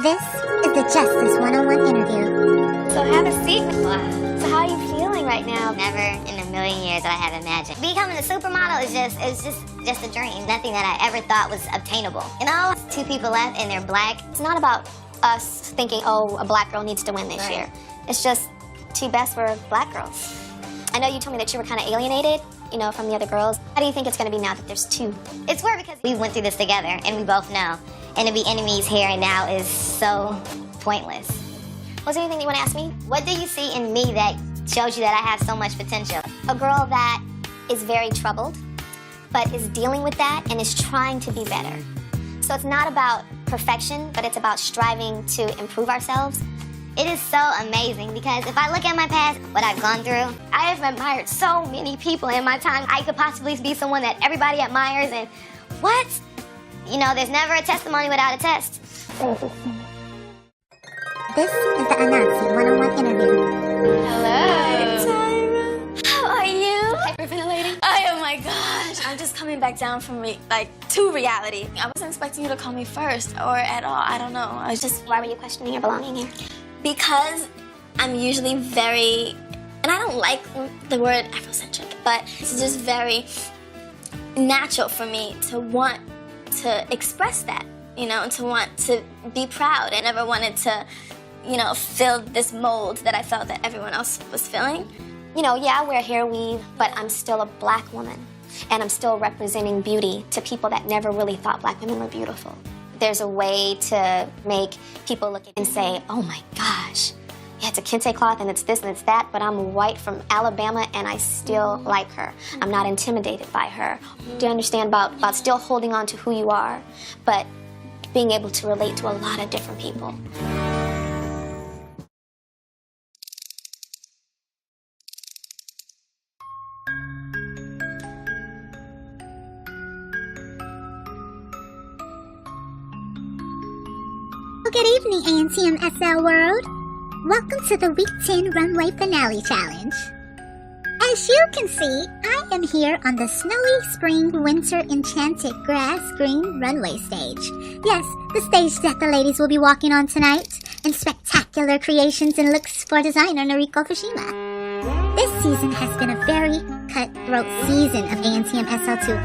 This is the Justice 101 interview. So have a seat. Wow. So how are you feeling right now? Never in a million years that I have imagined. Becoming a supermodel is just a dream. Nothing that I ever thought was obtainable. You know, 2 people left and they're black. It's not about us thinking, oh, a black girl needs to win this year. It's just 2 best for black girls. I know you told me that you were kind of alienated, you know, from the other girls. How do you think it's going to be now that there's 2? It's weird because we went through this together and we both know. And to be enemies here and now is so pointless. Was there anything you want to ask me? What do you see in me that shows you that I have so much potential? A girl that is very troubled, but is dealing with that and is trying to be better. So it's not about perfection, but it's about striving to improve ourselves. It is so amazing because if I look at my past, what I've gone through, I have admired so many people in my time. I could possibly be someone that everybody admires and what? You know, there's never a testimony without a test. This is the Anansi 101 interview. Hello. How are you? Hyperventilating? Oh my gosh. I'm just coming back down from to reality. I wasn't expecting you to call me first or at all. I don't know. I was just... Why were you questioning your belonging here? Because I'm usually very... And I don't like the word Afrocentric, but it's just very natural for me to want to express that, you know, to want to be proud. I never wanted to, you know, fill this mold that I felt that everyone else was filling. You know, yeah, I wear hair weave, but I'm still a black woman. And I'm still representing beauty to people that never really thought black women were beautiful. There's a way to make people look and say, oh my gosh, yeah, it's a kente cloth and it's this and it's that, but I'm white from Alabama and I still like her. I'm not intimidated by her. Do you understand about still holding on to who you are, but being able to relate to a lot of different people? Good evening, ANTMSL world. Welcome to the Week 10 Runway Finale Challenge. As you can see, I am here on the snowy spring winter enchanted grass green runway stage. Yes, the stage that the ladies will be walking on tonight in spectacular creations and looks for designer Noriko Fushima. This season has been a very cutthroat season of ANTMSL2,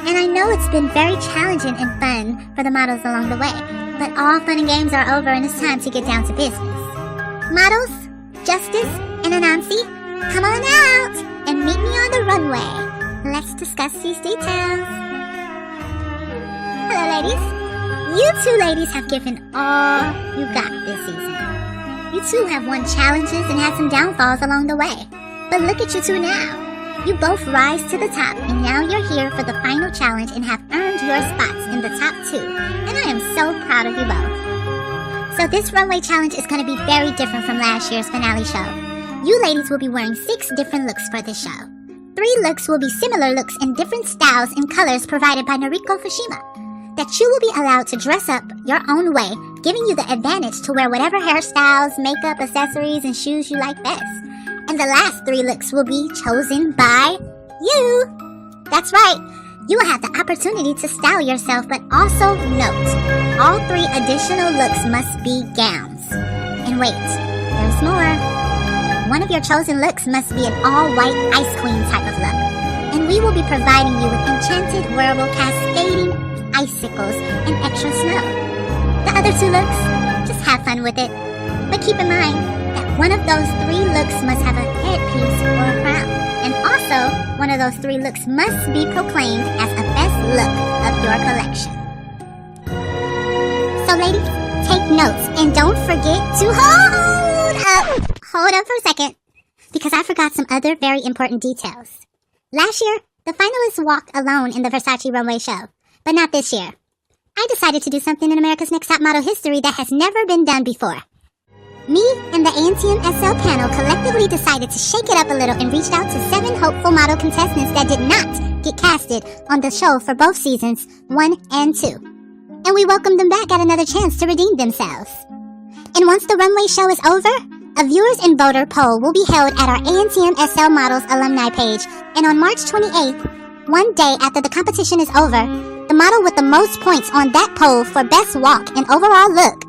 and I know it's been very challenging and fun for the models along the way, but all fun and games are over and it's time to get down to business. Models, Justice, and Anansi, come on out and meet me on the runway. Let's discuss these details. Hello, ladies. You 2 ladies have given all you got this season. You 2 have won challenges and had some downfalls along the way. But look at you 2 now. You both rise to the top, and now you're here for the final challenge and have earned your spots in the top 2. And I am so proud of you both. So this runway challenge is going to be very different from last year's finale show. You ladies will be wearing 6 different looks for this show. 3 looks will be similar looks in different styles and colors provided by Noriko Fushima, that you will be allowed to dress up your own way, giving you the advantage to wear whatever hairstyles, makeup, accessories, and shoes you like best. And the last 3 looks will be chosen by you. That's right. You will have the opportunity to style yourself, but also note, all 3 additional looks must be gowns. And wait, there's more. One of your chosen looks must be an all-white ice queen type of look. And we will be providing you with enchanted, wearable, cascading icicles and extra snow. The other 2 looks, just have fun with it. But keep in mind that one of those 3 looks must have a headpiece or a crown. And also, one of those 3 looks must be proclaimed as a best look of your collection. So ladies, take notes and don't forget to hold up for a second, because I forgot some other very important details. Last year, the finalists walked alone in the Versace runway show, but not this year. I decided to do something in America's Next Top Model history that has never been done before. Me and the ANTMSL panel collectively decided to shake it up a little and reached out to 7 hopeful model contestants that did not get casted on the show for both seasons 1 and 2. And we welcomed them back at another chance to redeem themselves. And once the runway show is over, a viewers and voter poll will be held at our ANTMSL Models alumni page, and on March 28th, one day after the competition is over, the model with the most points on that poll for best walk and overall look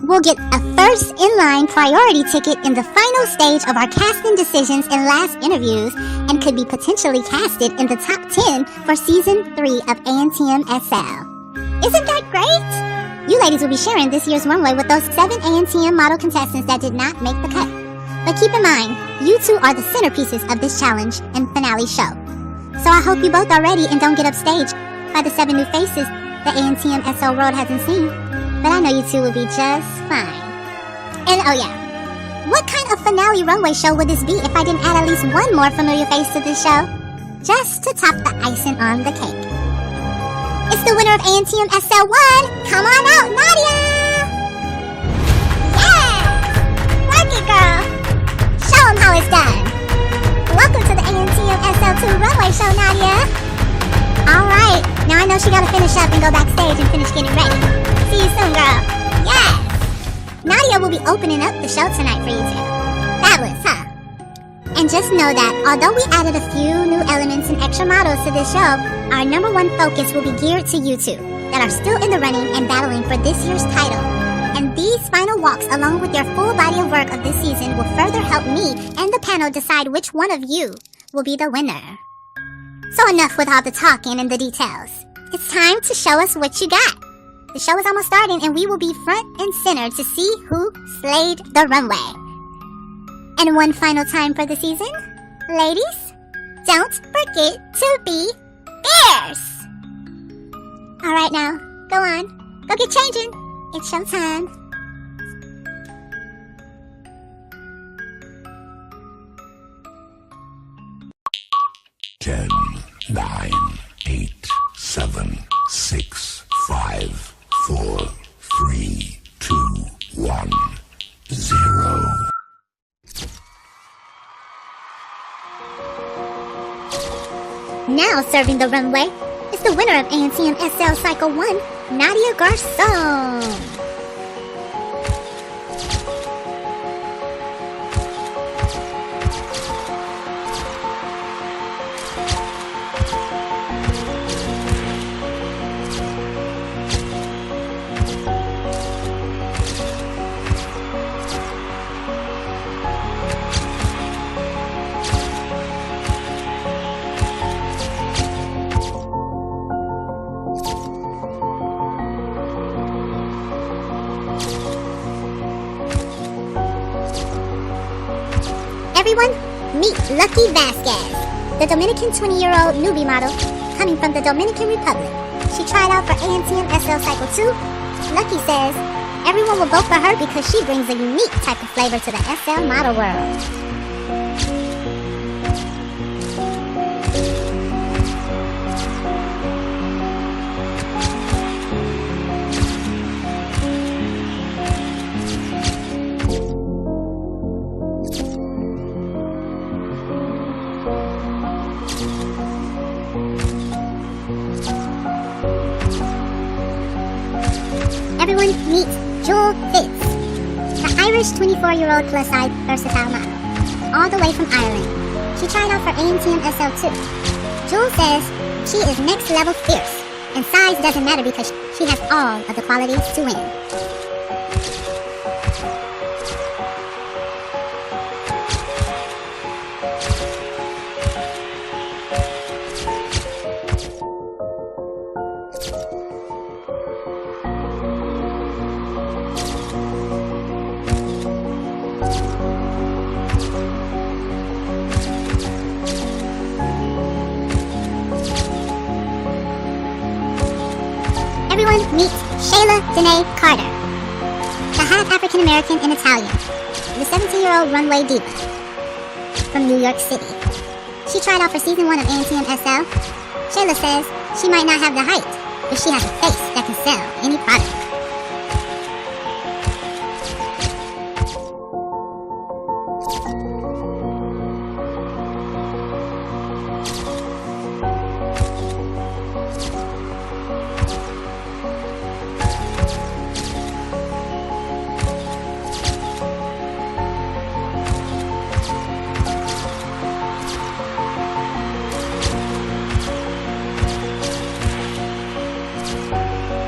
will get a first-in-line priority ticket in the final stage of our casting decisions and last interviews and could be potentially casted in the top 10 for Season 3 of ANTMSL. Isn't that great? You ladies will be sharing this year's runway with those 7 ANTM model contestants that did not make the cut. But keep in mind, you two are the centerpieces of this challenge and finale show. So I hope you both are ready and don't get upstaged by the 7 new faces the ANTMSL world hasn't seen. But I know you two will be just fine. And oh yeah, what kind of finale runway show would this be if I didn't add at least one more familiar face to this show? Just to top the icing on the cake. It's the winner of ANTMSL 1! Come on out, Nadia! Yeah! Work it, girl! Show them how it's done! Welcome to the ANTMSL 2 runway show, Nadia! Alright, now I know she gotta finish up and go backstage and finish getting ready. See you soon, girl. Yes! Nadia will be opening up the show tonight for you two. Fabulous, huh? And just know that although we added a few new elements and extra models to this show, our number one focus will be geared to you two that are still in the running and battling for this year's title. And these final walks, along with your full body of work of this season, will further help me and the panel decide which one of you will be the winner. So enough with all the talking and the details. It's time to show us what you got. The show is almost starting and we will be front and center to see who slayed the runway. And one final time for the season, ladies, don't forget to be fierce! Alright now, go on, go get changing. It's showtime. 10, 9, 8, 7, 6, 5, 4, 3, 2, 1, 0. Now serving the runway is the winner of ANTMSL Cycle 1, Nadia Garcon. Everyone, meet Lucky Vasquez, the Dominican 20-year-old newbie model coming from the Dominican Republic. She tried out for ANTMSL Cycle 2. Lucky says everyone will vote for her because she brings a unique type of flavor to the SL model world. Everyone meet Jewel Fitz, the Irish 24-year-old plus-size versatile model, all the way from Ireland. She tried out for ANTMSL 2. Jewel says she is next-level fierce, and size doesn't matter because she has all of the qualities to win. Everyone meet Shayla Danae Carter, the half African-American and Italian, the 17-year-old runway diva from New York City. She tried out for Season 1 of ANTMSL. Shayla says she might not have the height, but she has a face that can sell any product.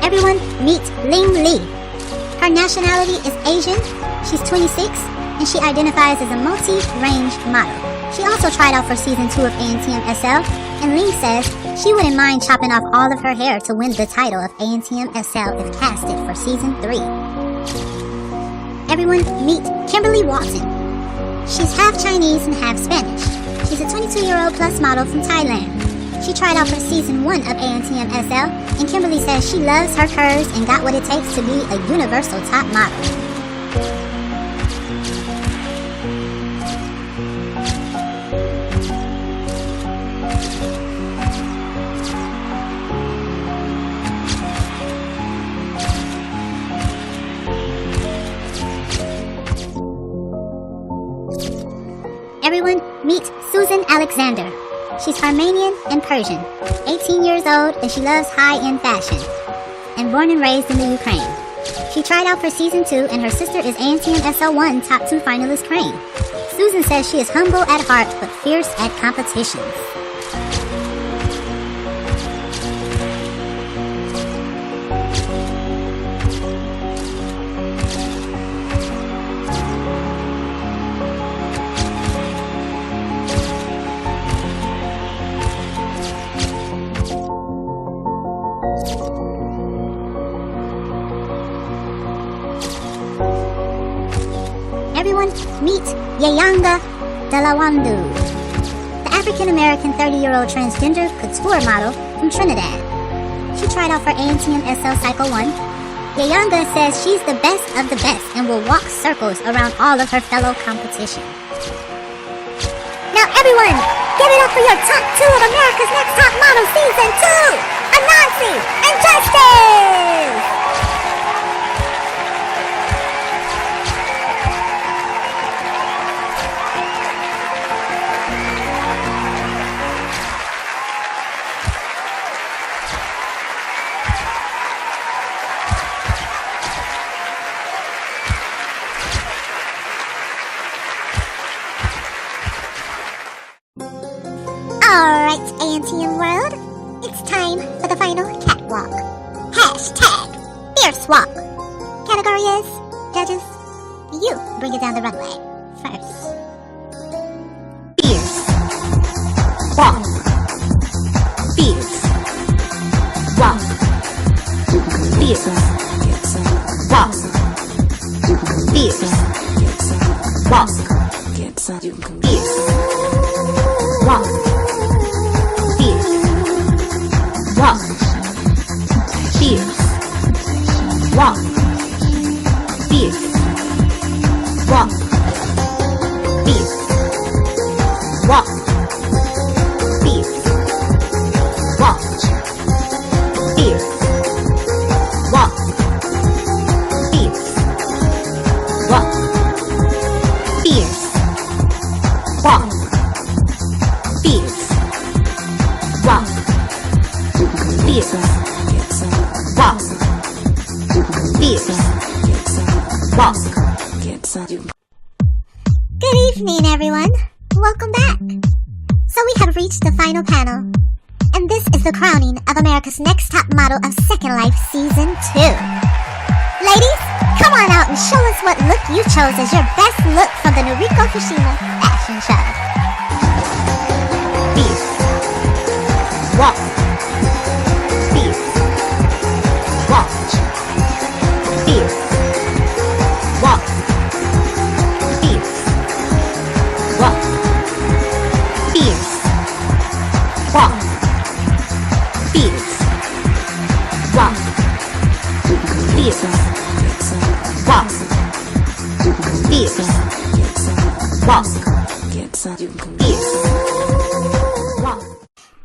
Everyone meet Her nationality is Asian, she's 26, and she identifies as a multi-range model. She also tried out for season 2 of ANTMSL, and Lee says she wouldn't mind chopping off all of her hair to win the title of ANTMSL if casted for season 3. Everyone meet Kimberly Walton. She's half Chinese and half Spanish. She's a 22-year-old plus model from Thailand. She tried out for season 1 of ANTMSL, and Kimberly says she loves her curves and got what it takes to be a universal top model. Everyone meet Susan Alexander. She's Armenian and Persian, 18 years old, and she loves high-end fashion, and born and raised in the Ukraine. She tried out for season 2, and her sister is ANTMSL 1 top 2 finalist Crane. Susan says she is humble at heart, but fierce at competitions. Everyone meet Yayanga Delawandu, the African-American 30-year-old transgender couture model from Trinidad. She tried out for ANTMSL Cycle 1. Yayanga says she's the best of the best and will walk circles around all of her fellow competition. Now everyone, give it up for your top 2 of America's Next Top Model Season 2, Anansi and Justice! Alright, ANTM world, it's time for the final catwalk. Hashtag Fierce Walk. Category is, judges, you bring it down the runway first. Fierce Walk. Fierce Walk. Fierce Walk. Fierce Walk. Fierce Walk. Walk. Fierce. Walk. Fierce. Walk. Fierce. Walk. Fierce. Walk. Fierce. Walk. Fierce. Walk. Fierce. Walk. Fierce. Walk. Fierce. Walk. Fierce. Walk. Good evening, everyone. Welcome back. So we have reached the final panel, and this is the crowning of America's Next Top Model of Second Life Season 2. Ladies, come on out and show us what look you chose as your best look from the Noriko Fushima fashion show. Fierce. Walk. Fierce. Walk. Fierce. Walk. Fierce. Walk. Fierce. Walk. Fierce. Walk. Fierce. Walk. Fierce. Walk. Fierce. Walk.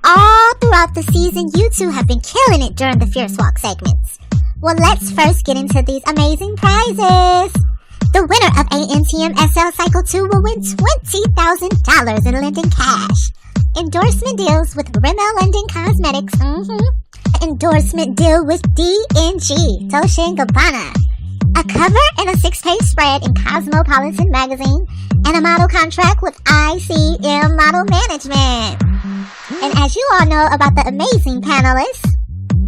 All throughout the season, you two have been killing it during the Fierce Walk segments. Well, let's first get into these amazing prizes. The winner of ANTMSL Cycle 2 will win $20,000 in Linden cash. Endorsement deals with Rimmel London Cosmetics. Endorsement deal with D&G, Dolce & Gabbana. A cover and a 6-page spread in Cosmopolitan magazine. And a model contract with ICM Model Management. And as you all know about the amazing panelists,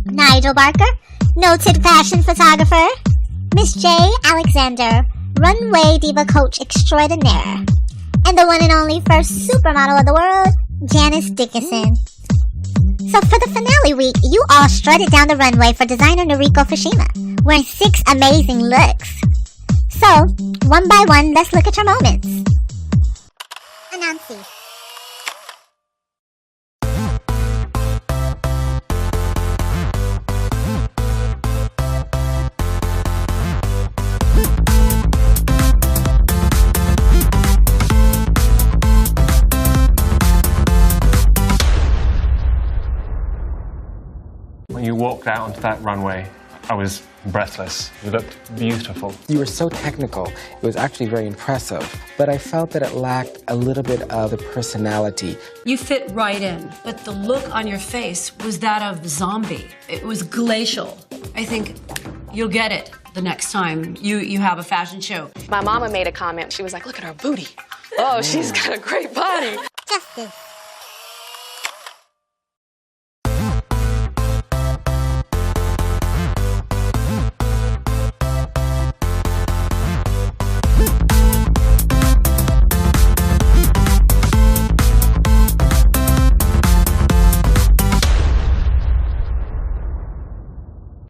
Nigel Barker, noted fashion photographer, Miss J. Alexander, runway diva coach extraordinaire, and the one and only first supermodel of the world, Janice Dickinson. So for the finale week, you all strutted down the runway for designer Noriko Fushima, wearing 6 amazing looks. So, one by one, let's look at your moments. Anansi. When you walked out onto that runway, I was breathless. You looked beautiful. You were so technical. It was actually very impressive. But I felt that it lacked a little bit of the personality. You fit right in, but the look on your face was that of zombie. It was glacial. I think you'll get it the next time you have a fashion show. My mama made a comment. She was like, look at her booty. Oh, she's got a great body. Justice.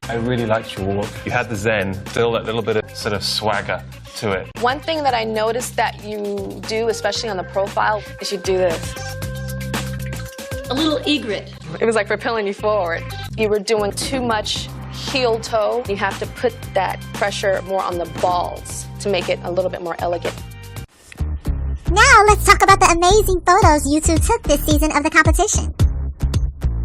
I really liked your walk. You had the zen, still that little bit of sort of swagger to it. One thing that I noticed that you do, especially on the profile, is you do this. A little egret. It was like propelling you forward. You were doing too much heel toe. You have to put that pressure more on the balls to make it a little bit more elegant. Now let's talk about the amazing photos you two took this season of the competition.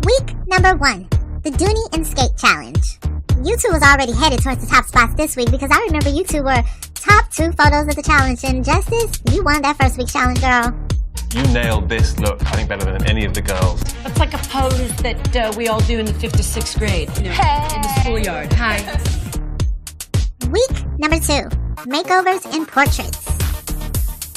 Week number 1, the Dooney and Skate Challenge. You two was already headed towards the top spots this week because I remember you two were top 2 photos of the challenge, and Justice, you won that first week challenge, girl. You nailed this look, I think, better than any of the girls. It's like a pose that we all do in the 5th to 6th grade, you know, in the schoolyard. Hi. Week number 2, makeovers and portraits.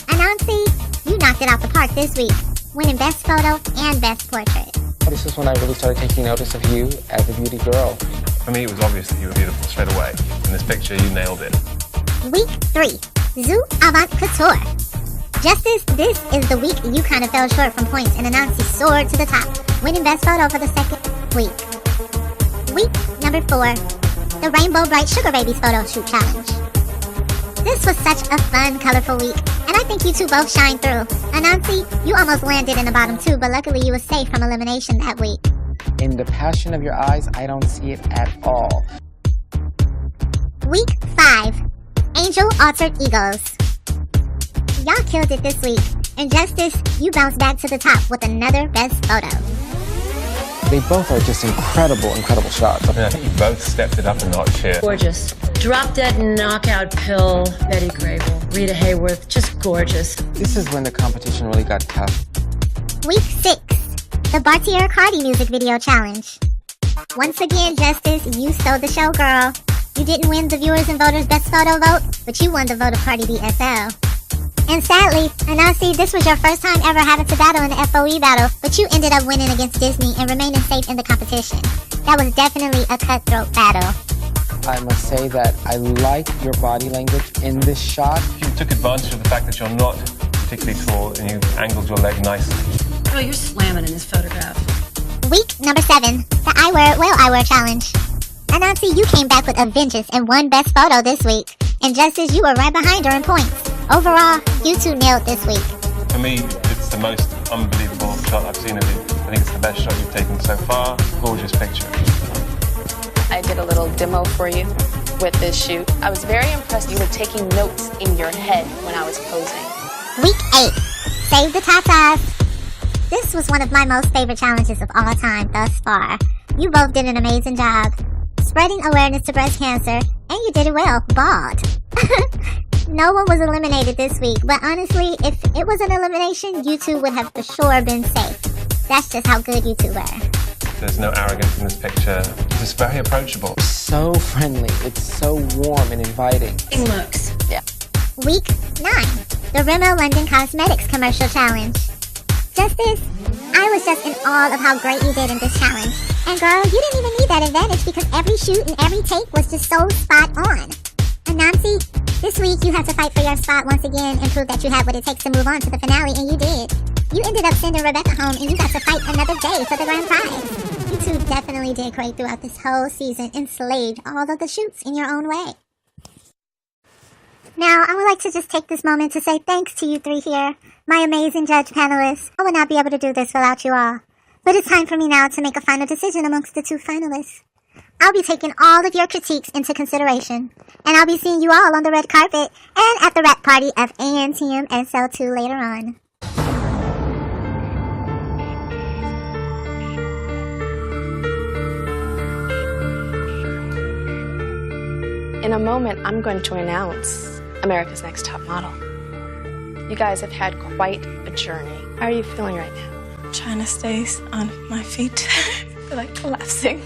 Anansi, you knocked it out the park this week, winning Best Photo and Best Portrait. This is when I really started taking notice of you as a beauty girl. For me, it was obvious that you were beautiful straight away. In this picture, you nailed it. Week 3, Zoo Avant Couture. Justice, this is the week you kind of fell short from points and Anansi soared to the top, winning Best Photo for the second week. Week number 4, the Rainbow Bright Sugar Babies Photo Shoot Challenge. This was such a fun, colorful week, and I think you two both shined through. Anansi, you almost landed in the bottom 2, but luckily you were safe from elimination that week. In the passion of your eyes, I don't see it at all. Week 5, Angel Altered Egos. Y'all killed it this week, and Justice, you bounced back to the top with another Best Photo. They both are just incredible, incredible shots. I think you both stepped it up a notch here. Gorgeous. Drop dead knockout pill, Betty Grable, Rita Hayworth, just gorgeous. This is when the competition really got tough. Week 6, the Bartier Cardi music video challenge. Once again, Justice, you stole the show, girl. You didn't win the viewers and voters' Best Photo vote, but you won the vote of Cardi B SL. And sadly, Anansi, this was your first time ever having to battle in the FOE battle, but you ended up winning against Disney and remaining safe in the competition. That was definitely a cutthroat battle. I must say that I like your body language in this shot. You took advantage of the fact that you're not particularly tall and you angled your leg nicely. Oh, you're slamming in this photograph. Week number 7, the I Wear Well I Wear challenge. Anansi, you came back with a vengeance and won Best Photo this week. And Justice, you were right behind her in points. Overall, you two nailed this week. For me, it's the most unbelievable shot I've seen of you. I think it's the best shot you've taken so far. Gorgeous picture. I did a little demo for you with this shoot. I was very impressed you were taking notes in your head when I was posing. Week 8, Save the Tatas. This was one of my most favorite challenges of all time thus far. You both did an amazing job. Spreading awareness to breast cancer, and you did it well, bald. No one was eliminated this week, but honestly, if it was an elimination, you two would have for sure been safe. That's just how good you two were. There's no arrogance in this picture. It's just very approachable. So friendly. It's so warm and inviting. It looks. Yeah. Week 9, the Rimmel London Cosmetics Commercial Challenge. Justice, I was just in awe of how great you did in this challenge. And girl, you didn't even need that advantage because every shoot and every take was just so spot on. Nancy, this week you have to fight for your spot once again and prove that you have what it takes to move on to the finale, and you did. You ended up sending Rebecca home, and you got to fight another day for the grand prize. You two definitely did great throughout this whole season and slayed all of the shoots in your own way. Now, I would like to just take this moment to say thanks to you three here, my amazing judge panelists. I would not be able to do this without you all. But it's time for me now to make a final decision amongst the two finalists. I'll be taking all of your critiques into consideration, and I'll be seeing you all on the red carpet and at the rap party of ANTMSL2 later on. In a moment, I'm going to announce America's Next Top Model. You guys have had quite a journey. How are you feeling right now? I'm trying to stay on my feet. I feel like collapsing.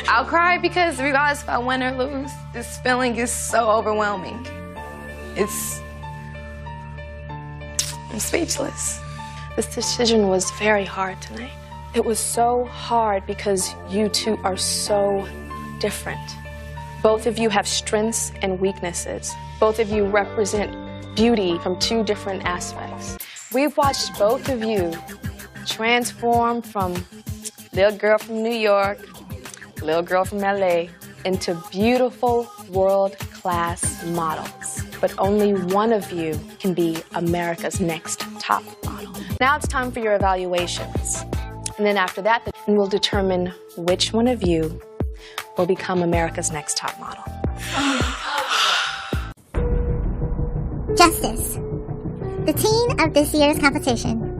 I'll cry because regardless if I win or lose, this feeling is so overwhelming. I'm speechless. This decision was very hard tonight. It was so hard because you two are so different. Both of you have strengths and weaknesses. Both of you represent beauty from two different aspects. We've watched both of you transform from little girl from New York, little girl from LA, into beautiful world-class models. But only one of you can be America's next top model. Now it's time for your evaluations. And then after that, we'll determine which one of you will become America's next top model. Justice. The teen of this year's competition.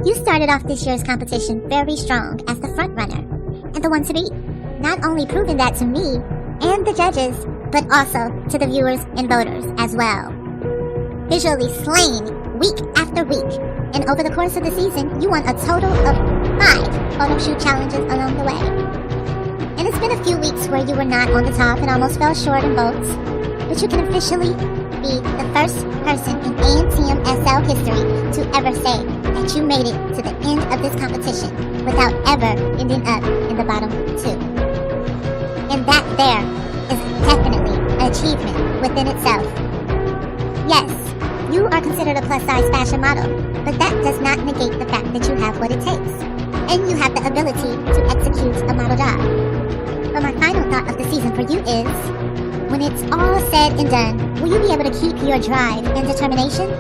You started off this year's competition very strong as the front runner and the one to beat. Not only proving that to me and the judges, but also to the viewers and voters as well. Visually slain week after week, and over the course of the season, you won a total of 5 photo shoot challenges along the way. And it's been a few weeks where you were not on the top and almost fell short in votes, but you can officially be the first person in ANTMSL history to ever say that you made it to the end of this competition without ever ending up in the bottom 2. And that there is definitely an achievement within itself. Yes, you are considered a plus-size fashion model, but that does not negate the fact that you have what it takes, and you have the ability to execute a model job. But my final thought of the season for you is, when it's all said and done, will you be able to keep your drive and determination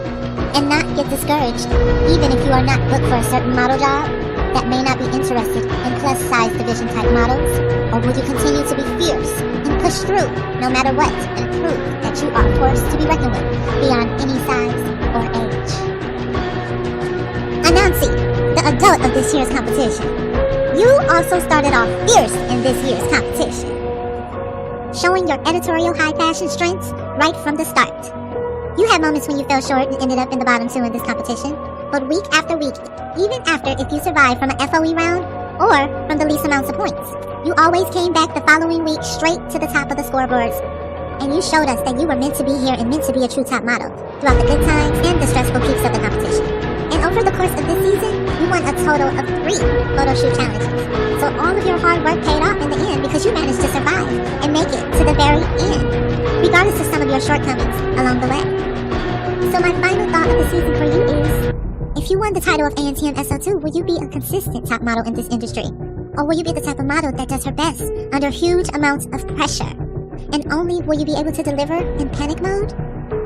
and not get discouraged, even if you are not booked for a certain model job that may not be interested in plus-size division type models? Or will you continue to be fierce and push through no matter what and prove that you are forced to be reckoned with beyond any size or age? Anansi, the adult of this year's competition, you also started off fierce in this year's competition, showing your editorial high fashion strengths right from the start. You had moments when you fell short and ended up in the bottom 2 in this competition, but week after week, even after if you survived from an FOE round or from the least amounts of points, you always came back the following week straight to the top of the scoreboards. And you showed us that you were meant to be here and meant to be a true top model throughout the good times and the stressful peaks of the competition. And over the course of this season, you won a total of 3 photo shoot challenges. So all of your hard work paid off in the end because you managed to survive and make it to the very end, regardless of some of your shortcomings along the way. So my final thought of the season for you is, if you won the title of ANTMSL2, will you be a consistent top model in this industry? Or will you be the type of model that does her best under huge amounts of pressure? And only will you be able to deliver in panic mode?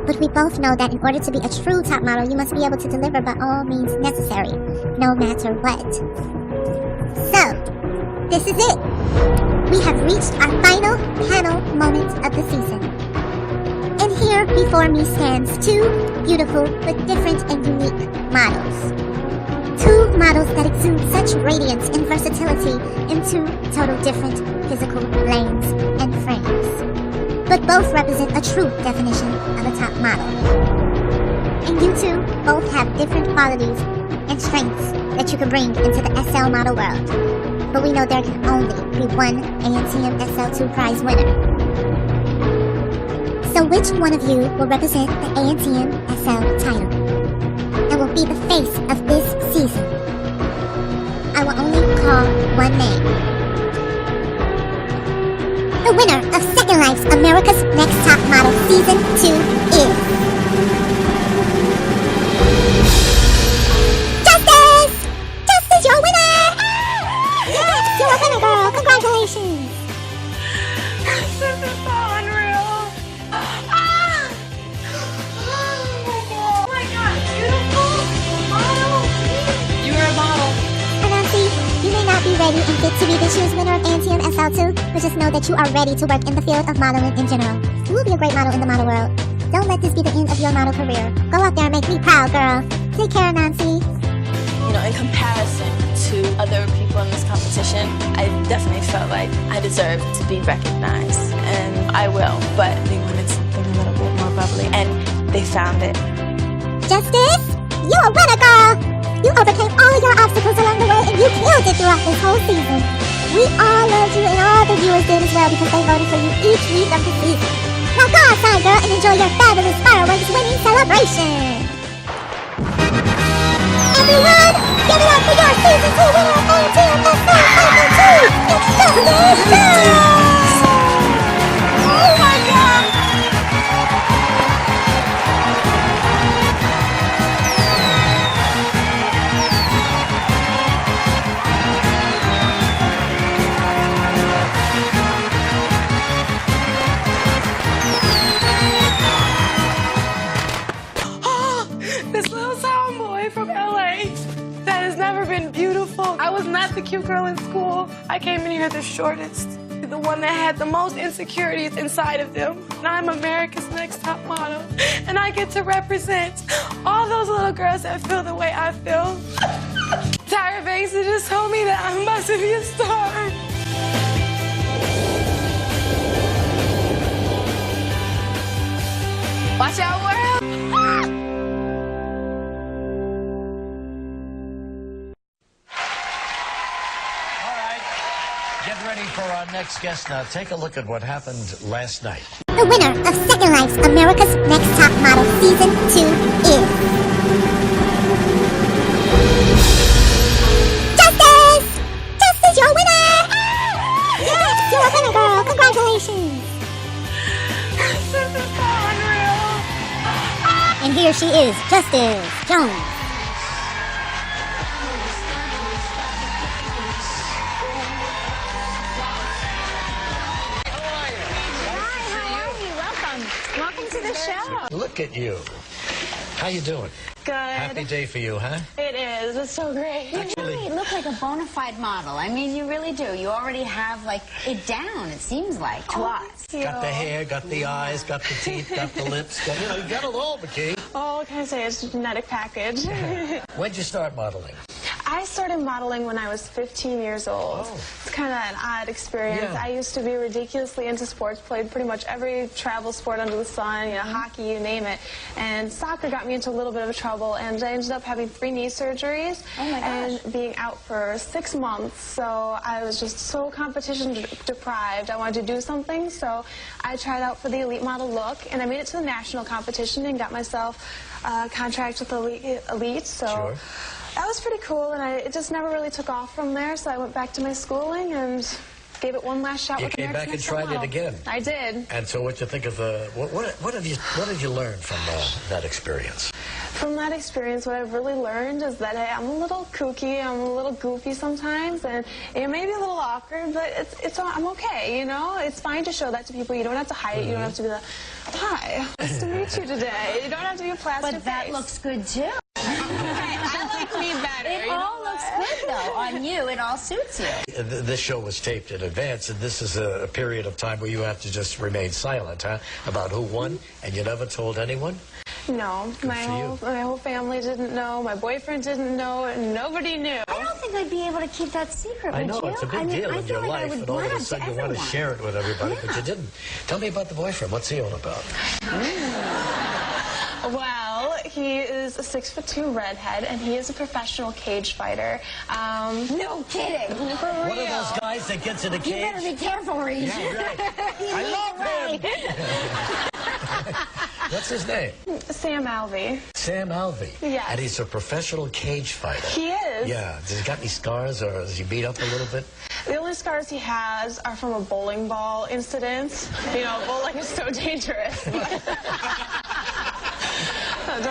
But we both know that in order to be a true top model, you must be able to deliver by all means necessary, no matter what. So, this is it. We have reached our final panel moment of the season. And here before me stands 2 beautiful but different and unique models. 2 models that exude such radiance and versatility in 2 total different physical lanes and frames, but both represent a true definition of a top model. And you two both have different qualities and strengths that you can bring into the SL model world, but we know there can only be one ANTMSL2 prize winner. So which one of you will represent the ANTMSL title and will be the face of this season? I will only call one name. The winner of Second Life's America's Next Top Model Season 2 is... Justice! Justice, you're a winner! Yes, you're a winner, girl. Congratulations. This is so unreal. Oh my God, beautiful model. You were a model. And Nancy, you may not be ready and fit to be this year's winner of ANTMSL 2, but just know that you are ready to work in the field of modeling in general. You will be a great model in the model world. Don't let this be the end of your model career. Go out there and make me proud, girl. Take care, Nancy. You know, in comparison to other people in this competition, I definitely felt like I deserved to be recognized, and I will, but they wanted something a little bit more bubbly, and they found it. Justice, you're a winner, girl. You overcame all your obstacles along the way, and you killed it throughout this whole season. We all loved you, and all the viewers did as well because they voted for you each week of the season. Now go outside, girl, and enjoy your fabulous fireworks winning celebration. Everyone, give it up for your Season 2 winner of ANTMSL Season 2! It's Justice! Oh my God! This little tomboy from LA that has never been beautiful. I was not the cute girl in school. I came in here the shortest, the one that had the most insecurities inside of them. And I'm America's Next Top Model, and I get to represent all those little girls that feel the way I feel. Tyra Banks just told me that I'm about to be a star. Watch out, world! Get ready for our next guest now. Take a look at what happened last night. The winner of Second Life's America's Next Top Model Season 2 is... Justice! Justice, you're a winner! Yes, you're a winner, girl. Congratulations. This is so unreal. And here she is, Justice Jones. Welcome to the show. Look at you. How you doing? Good. Happy day for you, huh? It is. It's so great. You really look like a bona fide model. I mean, you really do. You already have, like, it down, it seems like, to us. Got the hair, got the eyes, got the teeth, got the lips. Got, you got it all, McKee. Oh, what can I say? It's a genetic package. When'd you start modeling? I started modeling when I was 15 years old. Oh. It's kind of an odd experience. Yeah. I used to be ridiculously into sports, played pretty much every travel sport under the sun, hockey, you name it. And soccer got me into a little bit of trouble, and I ended up having 3 knee surgeries and being out for 6 months. So I was just so competition deprived. I wanted to do something, so I tried out for the elite model look, and I made it to the national competition and got myself a contract with Elite. So. Sure. That was pretty cool, and it just never really took off from there, so I went back to my schooling and gave it one last shot. You with came back and America's Next tried Top it again. Model. I did. And so what you think of, what did you learn from that experience? From that experience, what I've really learned is that I'm a little kooky, I'm a little goofy sometimes, and it may be a little awkward, but I'm okay, It's fine to show that to people. You don't have to hide it. You don't have to be the, hi, nice to meet you today. You don't have to be a plastic But that looks good, too. I like me better. It all looks good, though. On you, it all suits you. This show was taped in advance, and this is a period of time where you have to just remain silent, huh? About who won, and you never told anyone? No, my whole family didn't know. My boyfriend didn't know. Nobody knew. I don't think I'd be able to keep that secret, I know, would you? it's a big deal in your life, and all of a sudden you want to share it with everybody, but you didn't. Tell me about the boyfriend. What's he all about? Well, he is a 6'2" redhead, and he is a professional cage fighter. No kidding. For real. One of those guys that gets in a cage. You better be careful, Reese. Yeah, right. I love him. What's his name? Sam Alvey. Sam Alvey. Yes. And he's a professional cage fighter. He is. Yeah. Does he got any scars, or is he beat up a little bit? The only only scars he has are from a bowling ball incident. You know, bowling is so dangerous. Don't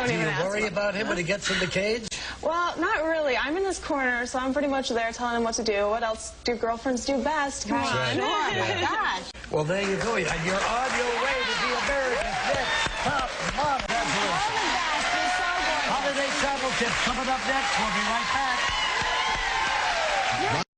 even ask. Do you worry about him when he gets in the cage? Well, not really. I'm in his corner, so I'm pretty much there telling him what to do. What else do girlfriends do best? Come on. Sure. Oh my gosh. Well, there you go. And you're on your way to be America's next top model. All the best. You're so gorgeous. Holiday travel tips coming up next. We'll be right back.